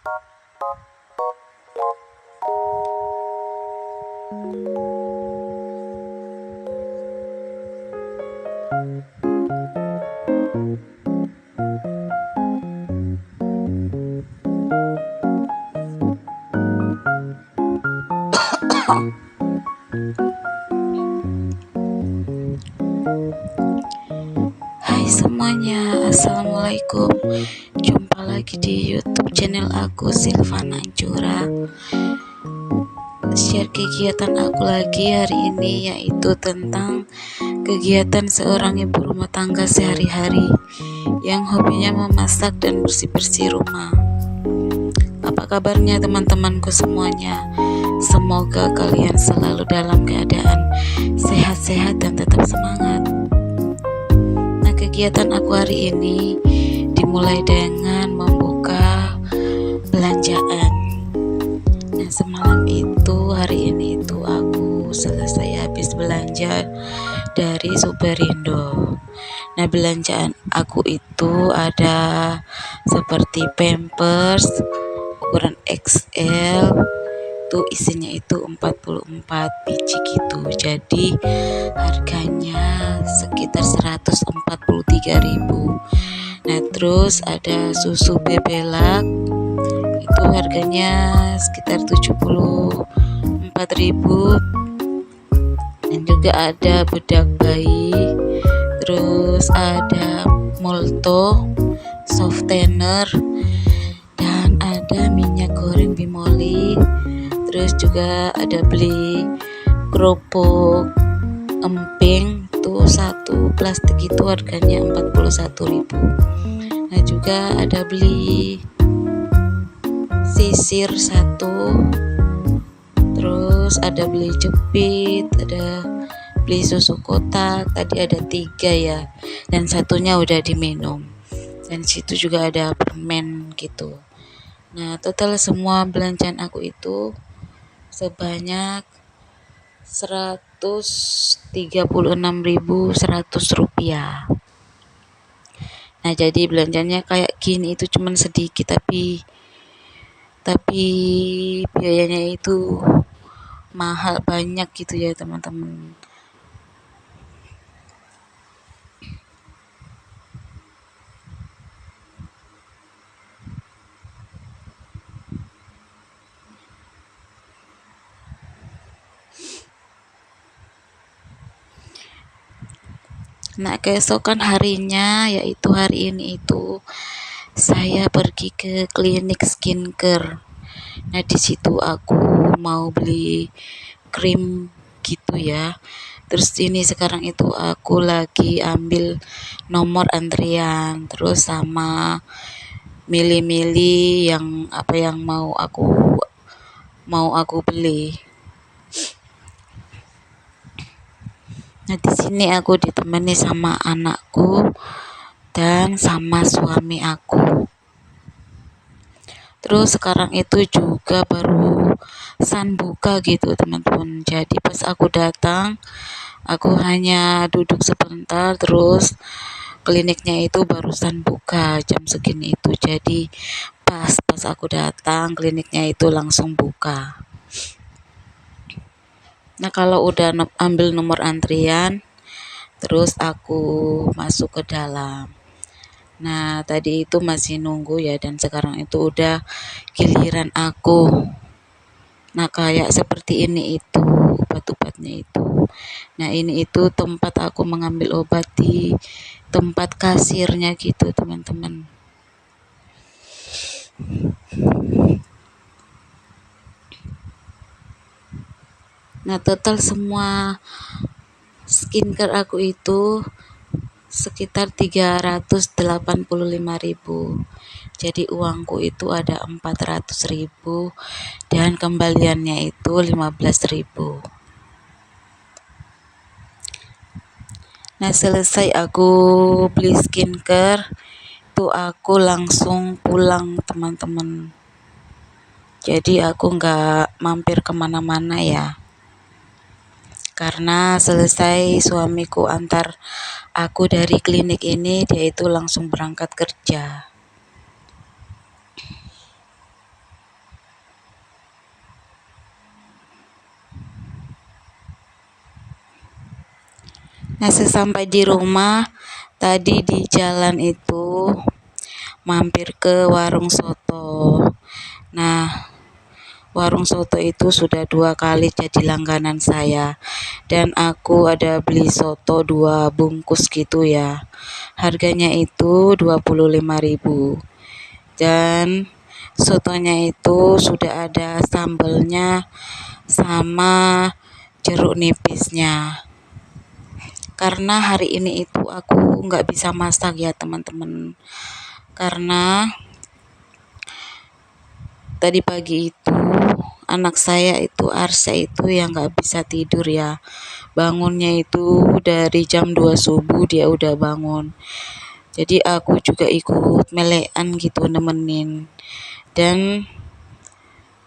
Hai semuanya, assalamualaikum. Jumpa lagi di YouTube channel aku, Silvana Anjura. Share kegiatan aku lagi hari ini, yaitu tentang kegiatan seorang ibu rumah tangga sehari-hari yang hobinya memasak dan bersih-bersih rumah. Apa kabarnya teman-temanku semuanya? Semoga kalian selalu dalam keadaan sehat-sehat dan tetap semangat. Nah, kegiatan aku hari ini dimulai dengan membuka belanjaan. Nah, semalam itu, hari ini itu aku selesai habis belanja dari Superindo. Nah, belanjaan aku itu ada seperti Pampers ukuran XL, itu isinya itu 44 biji gitu. Jadi harganya sekitar 143.000. Nah, terus ada susu Bebelac, itu harganya sekitar 74.000. Dan juga ada bedak bayi, terus ada Molto softener, dan ada minyak goreng Bimoli. Terus juga ada beli kerupuk emping, itu satu plastik itu harganya 41.000. Nah, juga ada beli sisir satu, terus ada beli jepit, ada beli susu kotak, tadi ada 3 ya, dan satunya udah diminum. Dan situ juga ada permen gitu. Nah, total semua belanjaan aku itu sebanyak 136.100 rupiah. Nah, jadi belanjanya kayak gini itu cuman sedikit, tapi biayanya itu mahal banyak gitu ya teman-teman. Nah, keesokan harinya, yaitu hari ini itu saya pergi ke klinik skincare. Nah, di situ aku mau beli krim gitu ya. Terus ini sekarang itu aku lagi ambil nomor antrian, terus sama milih-milih yang apa yang mau aku beli. Nah, di sini aku ditemani sama anakku dan sama suami aku. Terus sekarang itu juga baru buka gitu teman-teman. Jadi pas aku datang, aku hanya duduk sebentar, terus kliniknya itu barusan buka jam segini itu. Jadi pas aku datang, kliniknya itu langsung buka. Nah, kalau udah ambil nomor antrian, terus aku masuk ke dalam. Nah, tadi itu masih nunggu ya, dan sekarang itu udah giliran aku. Nah, kayak seperti ini itu obat-obatnya itu. Nah, ini itu tempat aku mengambil obat, di tempat kasirnya gitu teman-teman. Nah, total semua skincare aku itu sekitar 385.000. Jadi uangku itu ada 400.000 dan kembaliannya itu 15.000. Nah, selesai aku beli skincare, itu aku langsung pulang teman-teman. Jadi aku nggak mampir kemana-mana ya, karena selesai suamiku antar aku dari klinik ini, dia itu langsung berangkat kerja. Nah, sesampai di rumah, tadi di jalan itu mampir ke warung soto. Nah, warung soto itu sudah 2 kali jadi langganan saya. Dan aku ada beli soto 2 bungkus gitu ya. Harganya itu 25.000. Dan sotonya itu sudah ada sambelnya sama jeruk nipisnya. Karena hari ini itu aku nggak bisa masak ya teman-teman. Karena tadi pagi itu anak saya itu Arsya itu yang nggak bisa tidur ya. Bangunnya itu dari jam 2 subuh dia udah bangun. Jadi aku juga ikut melekan gitu nemenin. Dan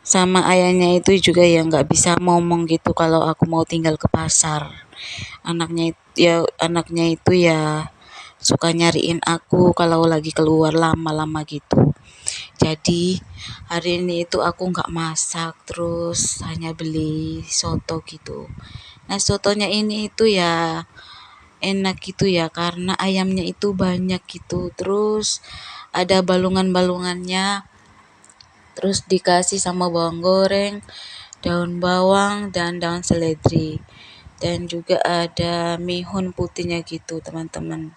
sama ayahnya itu juga yang nggak bisa ngomong gitu kalau aku mau tinggal ke pasar. Anaknya itu ya suka nyariin aku kalau lagi keluar lama-lama gitu. Jadi hari ini itu aku nggak masak, terus hanya beli soto gitu. Nah, sotonya ini itu ya enak gitu ya karena ayamnya itu banyak gitu, terus ada balungan-balungannya, terus dikasih sama bawang goreng, daun bawang, dan daun seledri, dan juga ada mihun putihnya gitu teman-teman.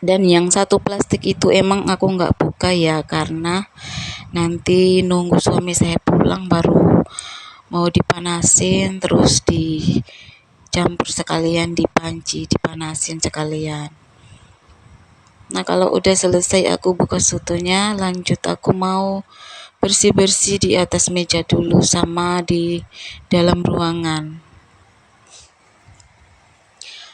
Dan yang satu plastik itu emang aku nggak buka ya karena nanti nunggu suami saya pulang baru mau dipanasin, terus dicampur sekalian di panci, dipanasin sekalian. Nah, kalau udah selesai aku buka sotonya, lanjut aku mau bersih-bersih di atas meja dulu sama di dalam ruangan.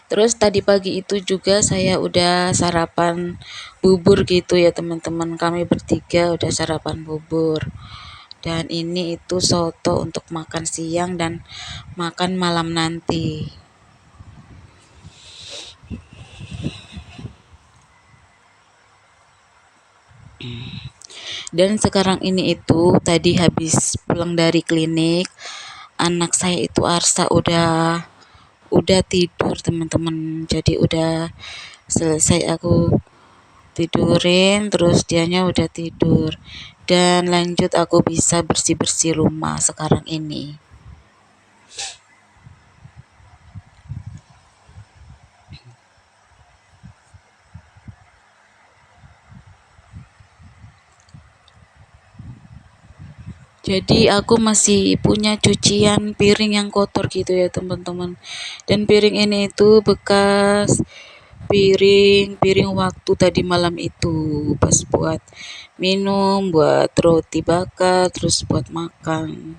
Terus tadi pagi itu juga saya udah sarapan bubur gitu ya teman-teman. Kami bertiga udah sarapan bubur. Dan ini itu soto untuk makan siang dan makan malam nanti. Dan sekarang ini itu tadi habis pulang dari klinik, anak saya itu Arsa udah tidur teman-teman. Jadi udah selesai aku tidurin, terus dianya udah tidur, dan lanjut aku bisa bersih-bersih rumah sekarang ini. Jadi aku masih punya cucian piring yang kotor gitu ya teman-teman. Dan piring ini itu bekas piring waktu tadi malam itu pas buat minum, buat roti bakar, terus buat makan.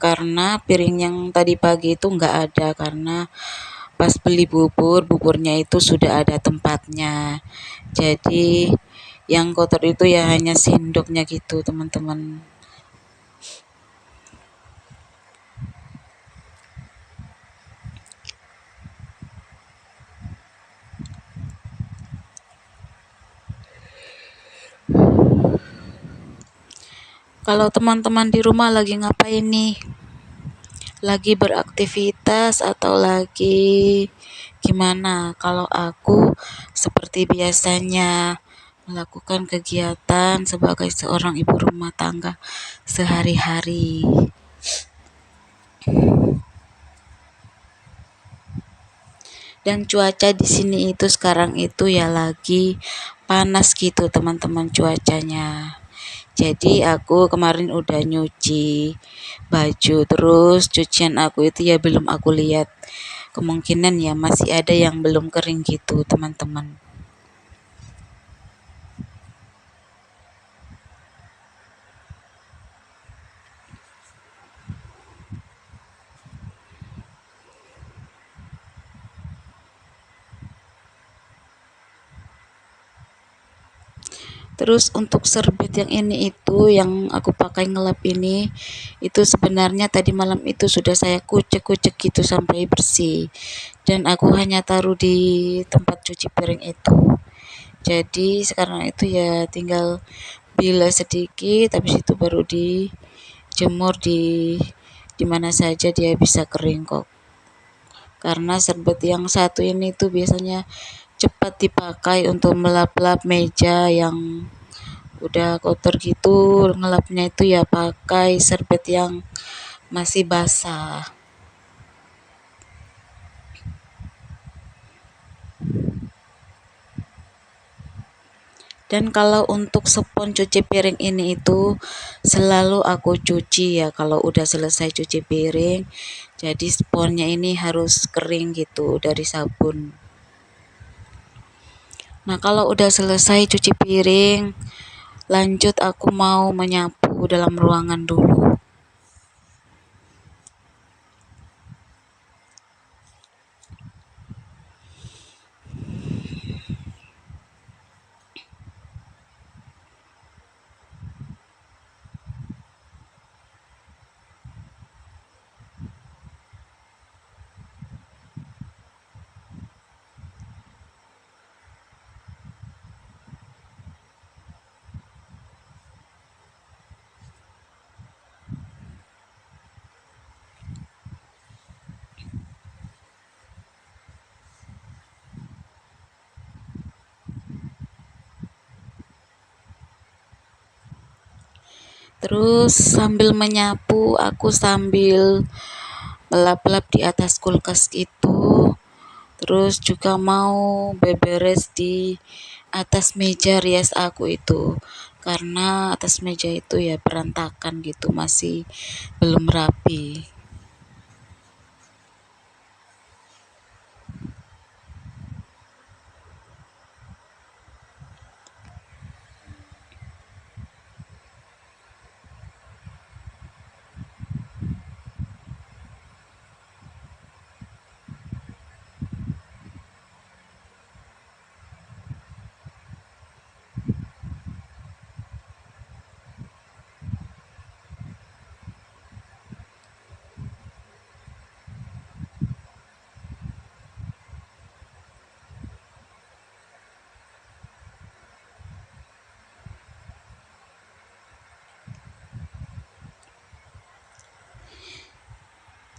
Karena piring yang tadi pagi itu nggak ada karena pas beli buburnya itu sudah ada tempatnya. Jadi yang kotor itu ya hanya sendoknya gitu teman-teman. Kalau teman-teman di rumah lagi ngapain nih? Lagi beraktivitas atau lagi gimana? Kalau aku seperti biasanya melakukan kegiatan sebagai seorang ibu rumah tangga sehari-hari. Dan cuaca di sini itu sekarang itu ya lagi panas gitu teman-teman cuacanya. Jadi aku kemarin udah nyuci baju, terus cucian aku itu ya belum aku lihat. Kemungkinan ya masih ada yang belum kering gitu teman-teman. Terus untuk serbet yang ini itu yang aku pakai ngelap ini itu sebenarnya tadi malam itu sudah saya kucek-kucek gitu sampai bersih, dan aku hanya taruh di tempat cuci piring itu. Jadi sekarang itu ya tinggal bilas sedikit, habis itu baru dijemur di di mana saja dia bisa kering kok. Karena serbet yang satu ini tuh biasanya cepat dipakai untuk melap-lap meja yang udah kotor gitu, ngelapnya itu ya pakai serbet yang masih basah. Dan kalau untuk spons cuci piring ini itu selalu aku cuci ya kalau udah selesai cuci piring. Jadi sponnya ini harus kering gitu dari sabun. Nah, kalau udah selesai cuci piring, lanjut aku mau menyapu dalam ruangan dulu. Terus sambil menyapu, aku sambil melap-lap di atas kulkas itu. Terus juga mau beberes di atas meja rias aku itu. Karena atas meja itu ya berantakan gitu, masih belum rapi.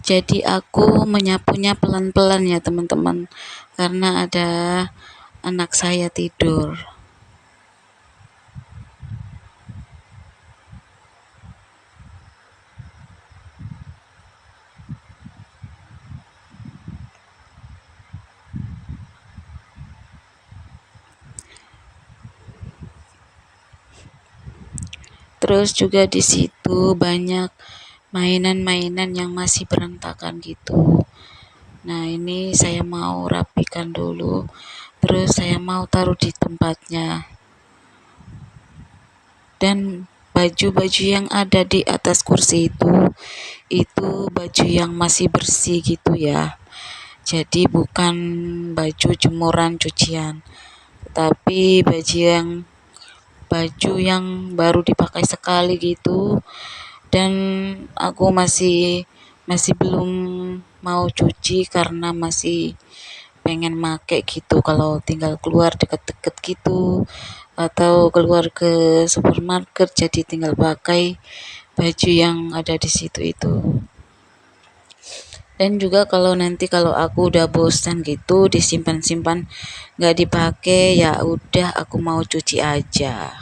Jadi aku menyapunya pelan-pelan ya teman-teman, karena ada anak saya tidur. Terus juga di situ banyak mainan-mainan yang masih berantakan gitu. Nah, ini saya mau rapikan dulu, terus saya mau taruh di tempatnya. Dan baju-baju yang ada di atas kursi itu baju yang masih bersih gitu ya. Jadi bukan baju jemuran cucian, tapi baju yang baru dipakai sekali gitu. Dan aku masih masih belum mau cuci karena masih pengen make gitu kalau tinggal keluar deket-deket gitu atau keluar ke supermarket, jadi tinggal pakai baju yang ada di situ itu. Dan juga kalau aku udah bosan gitu disimpan-simpan nggak dipakai, ya udah aku mau cuci aja.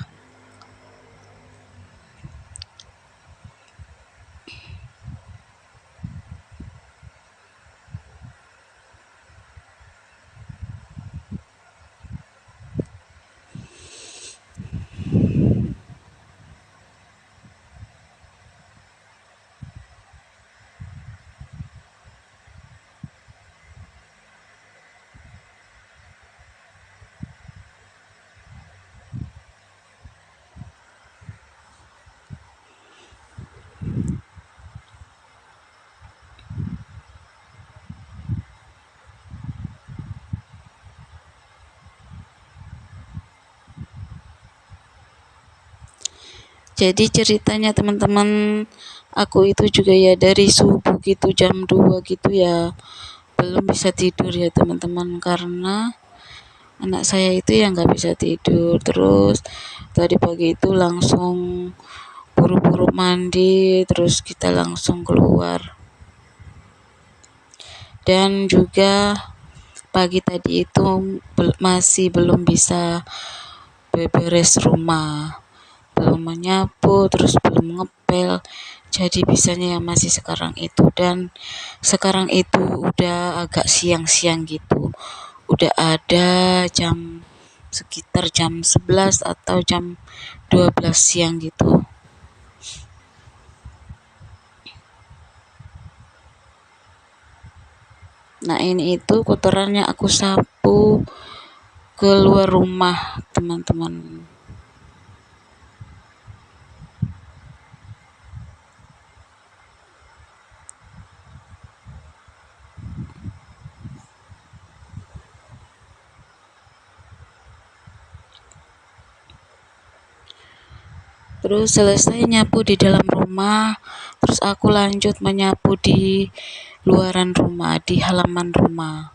Jadi ceritanya teman-teman, aku itu juga ya dari subuh gitu jam 2 gitu ya belum bisa tidur ya teman-teman, karena anak saya itu yang nggak bisa tidur. Terus tadi pagi itu langsung buru-buru mandi terus kita langsung keluar. Dan juga pagi tadi itu masih belum bisa beberes rumah, belum menyapu, terus belum ngepel, jadi bisanya ya masih sekarang itu. Dan sekarang itu udah agak siang-siang gitu, udah ada sekitar jam 11 atau jam 12 siang gitu. Nah ini itu kotorannya aku sapu keluar rumah teman-teman. Terus selesai nyapu di dalam rumah, terus aku lanjut menyapu di luaran rumah, di halaman rumah.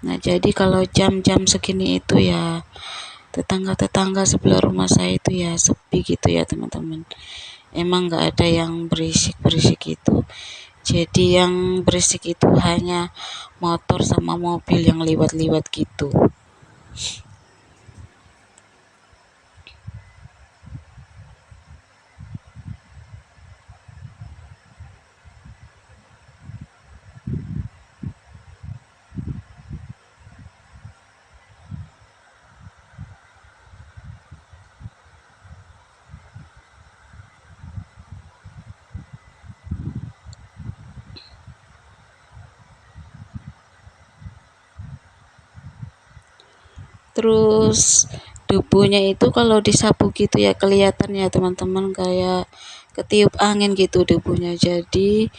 Nah jadi kalau jam-jam segini itu ya tetangga-tetangga sebelah rumah saya itu ya sepi gitu ya teman-teman. Emang nggak ada yang berisik-berisik itu. Jadi yang berisik itu hanya motor sama mobil yang liwat-liwat gitu. Terus debunya itu kalau disapu gitu ya kelihatan ya teman-teman, kayak ketiup angin gitu debunya. Jadi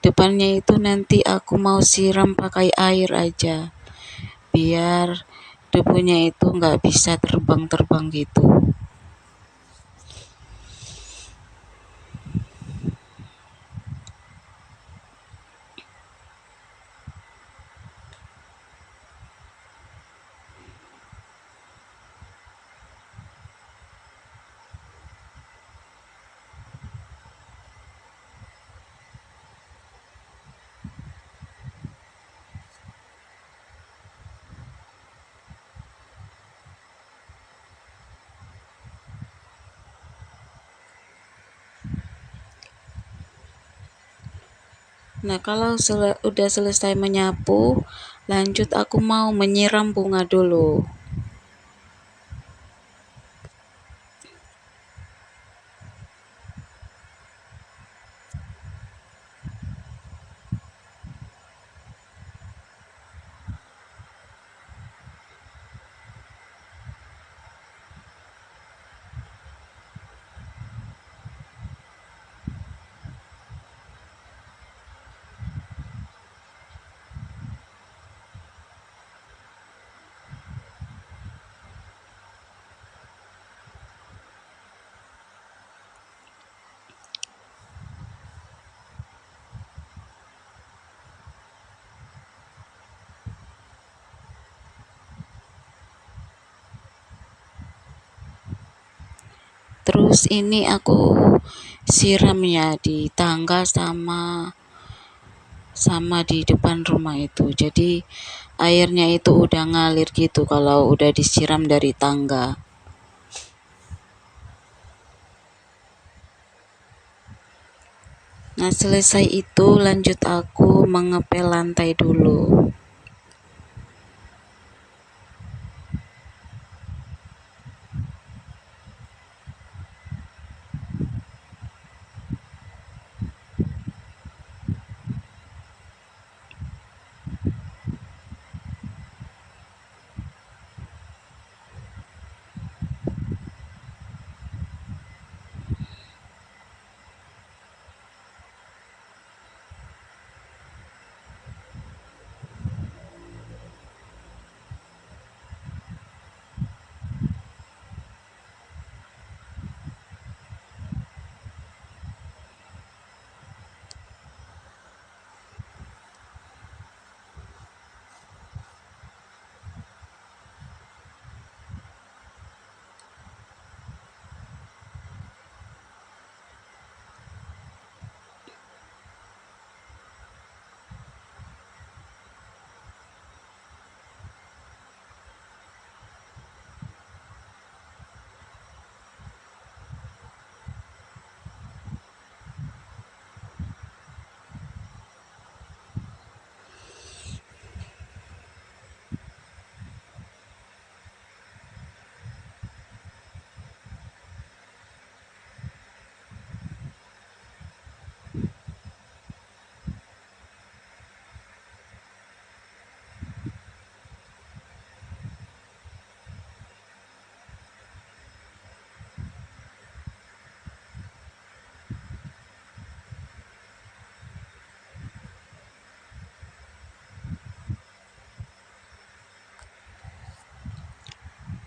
depannya itu nanti aku mau siram pakai air aja biar debunya itu nggak bisa terbang-terbang gitu. Nah kalau udah selesai menyapu, lanjut aku mau menyiram bunga dulu. Terus ini aku siramnya di tangga sama di depan rumah itu. Jadi airnya itu udah ngalir gitu kalau udah disiram dari tangga. Nah selesai itu lanjut aku mengepel lantai dulu.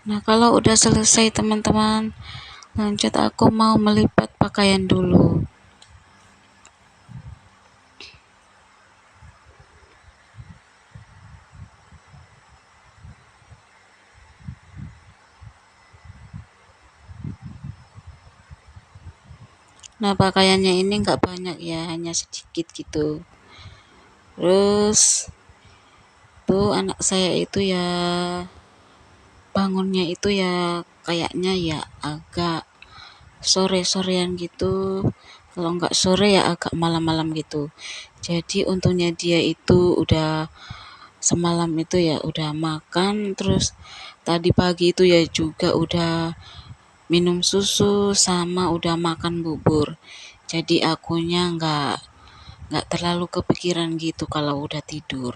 Nah, kalau udah selesai teman-teman, lanjut aku mau melipat pakaian dulu. Nah, pakaiannya ini nggak banyak ya, hanya sedikit gitu. Terus tuh anak saya itu ya bangunnya itu ya kayaknya ya agak sore-sorean gitu. Kalau nggak sore ya agak malam-malam gitu. Jadi untungnya dia itu udah semalam itu ya udah makan, terus tadi pagi itu ya juga udah minum susu sama udah makan bubur. Jadi akunya nggak terlalu kepikiran gitu kalau udah tidur.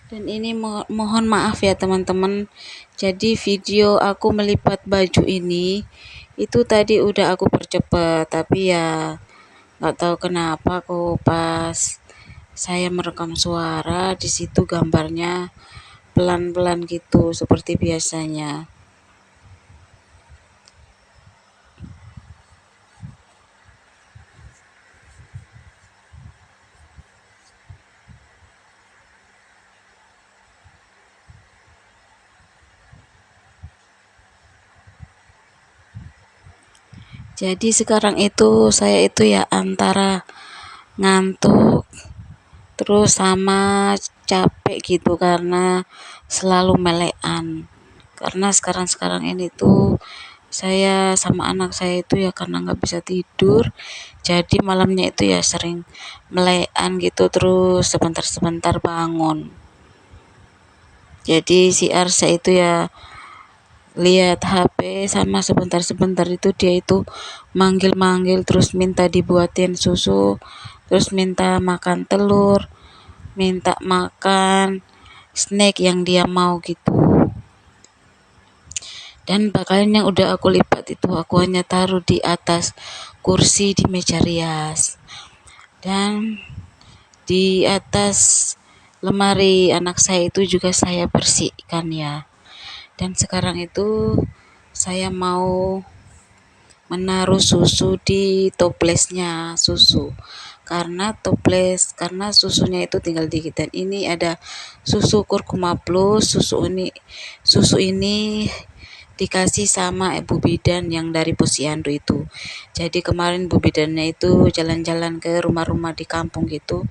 Dan ini mohon maaf ya teman-teman. Jadi video aku melipat baju ini itu tadi udah aku percepat, tapi ya nggak tahu kenapa kok pas saya merekam suara di situ gambarnya pelan-pelan gitu seperti biasanya. Jadi sekarang itu saya itu ya antara ngantuk terus sama capek gitu karena selalu melekan. Karena sekarang-sekarang ini tuh saya sama anak saya itu ya karena nggak bisa tidur, jadi malamnya itu ya sering melekan gitu terus sebentar-sebentar bangun. Jadi si Arsa itu ya lihat HP sama sebentar-sebentar itu dia itu manggil-manggil terus minta dibuatin susu, terus minta makan telur, minta makan snack yang dia mau gitu. Dan pakaian yang udah aku lipat itu aku hanya taruh di atas kursi di meja rias. Dan di atas lemari anak saya itu juga saya bersihkan ya. Dan sekarang itu saya mau menaruh susu di toplesnya susu. Karena susunya itu tinggal dikit, dan ini ada susu kurkuma plus. Susu ini dikasih sama Ibu Bidan yang dari Posyandu itu. Jadi kemarin Bu Bidannya itu jalan-jalan ke rumah-rumah di kampung gitu,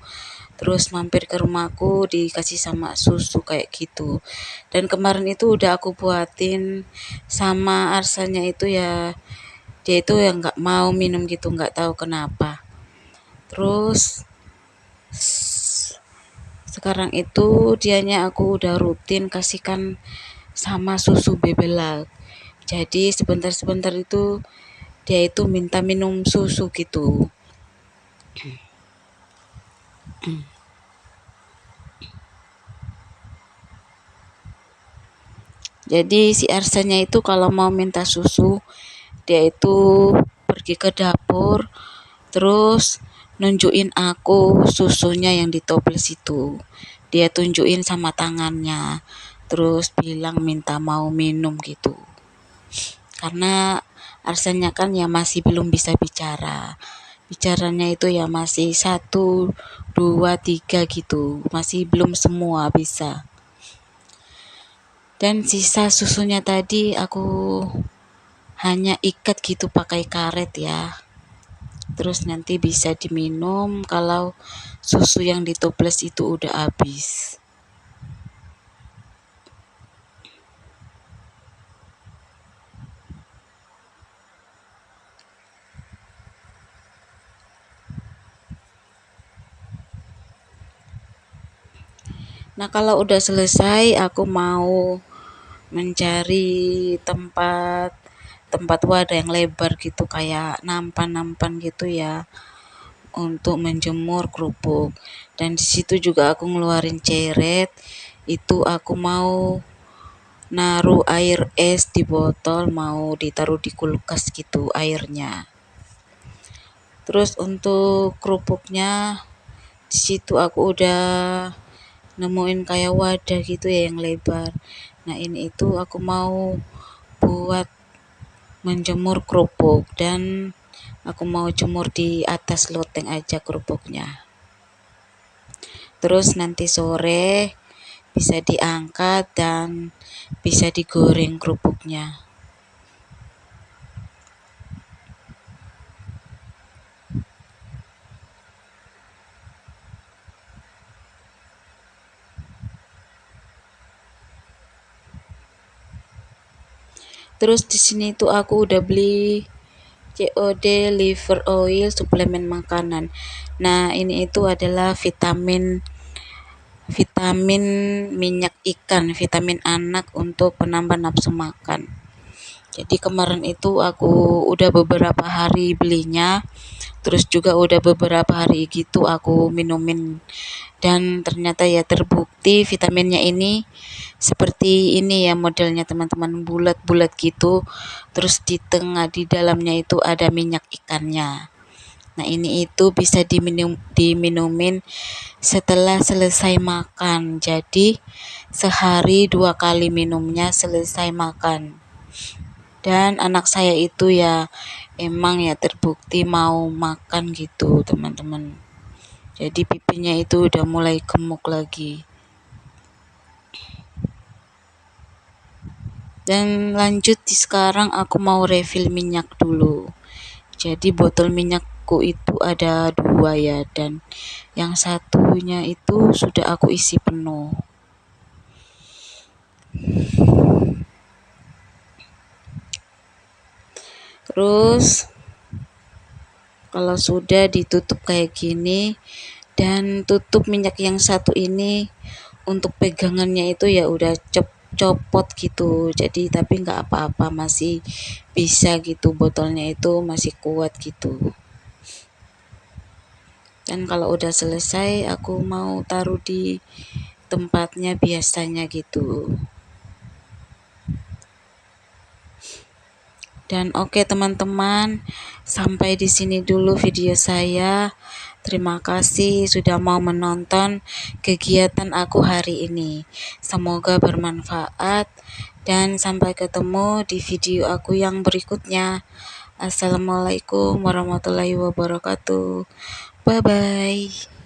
terus mampir ke rumahku dikasih sama susu kayak gitu. Dan kemarin itu udah aku buatin sama Arsanya itu ya, dia itu yang nggak mau minum gitu, nggak tahu kenapa. Terus sekarang itu dianya aku udah rutin kasihkan sama susu bebelak. Jadi sebentar-sebentar itu dia itu minta minum susu gitu. Jadi si Arsanya itu kalau mau minta susu, dia itu pergi ke dapur, terus nunjukin aku susunya yang di toples itu. Dia tunjukin sama tangannya, terus bilang minta mau minum gitu. Karena Arsanya kan ya masih belum bisa bicara. Bicaranya itu ya masih 1, 2, 3 gitu. Masih belum semua bisa. Dan sisa susunya tadi aku hanya ikat gitu pakai karet ya. Terus nanti bisa diminum kalau susu yang di toples itu udah habis. Nah, kalau udah selesai aku mau mencari tempat tempat wadah yang lebar gitu, kayak nampan-nampan gitu ya, untuk menjemur kerupuk. Dan di situ juga aku ngeluarin ceret, itu aku mau naruh air es di botol, mau ditaruh di kulkas gitu airnya. Terus untuk kerupuknya di situ aku udah nemuin kayak wadah gitu ya yang lebar. Nah, ini itu aku mau buat menjemur kerupuk, dan aku mau jemur di atas loteng aja kerupuknya. Terus nanti sore bisa diangkat dan bisa digoreng kerupuknya. Terus di sini tuh aku udah beli COD liver oil suplemen makanan. Nah, ini itu adalah vitamin vitamin minyak ikan, vitamin anak untuk penambah nafsu makan. Jadi kemarin itu aku udah beberapa hari belinya, terus juga udah beberapa hari gitu aku minumin, dan ternyata ya terbukti vitaminnya ini seperti ini ya modelnya teman-teman, bulat-bulat gitu, terus di dalamnya itu ada minyak ikannya. Nah, ini itu bisa diminumin setelah selesai makan, jadi sehari 2 kali minumnya selesai makan. Dan anak saya itu ya emang ya terbukti mau makan gitu teman-teman, jadi pipinya itu udah mulai gemuk lagi. Dan lanjut sekarang aku mau refill minyak dulu. Jadi botol minyakku itu ada 2 ya, dan yang satunya itu sudah aku isi penuh. Terus kalau sudah ditutup kayak gini, dan tutup minyak yang satu ini untuk pegangannya itu ya udah copot gitu, jadi tapi nggak apa-apa, masih bisa gitu, botolnya itu masih kuat gitu. Dan kalau udah selesai aku mau taruh di tempatnya biasanya gitu. Dan oke teman-teman, sampai di sini dulu video saya. Terima kasih sudah mau menonton kegiatan aku hari ini. Semoga bermanfaat, dan sampai ketemu di video aku yang berikutnya. Assalamualaikum warahmatullahi wabarakatuh. Bye bye.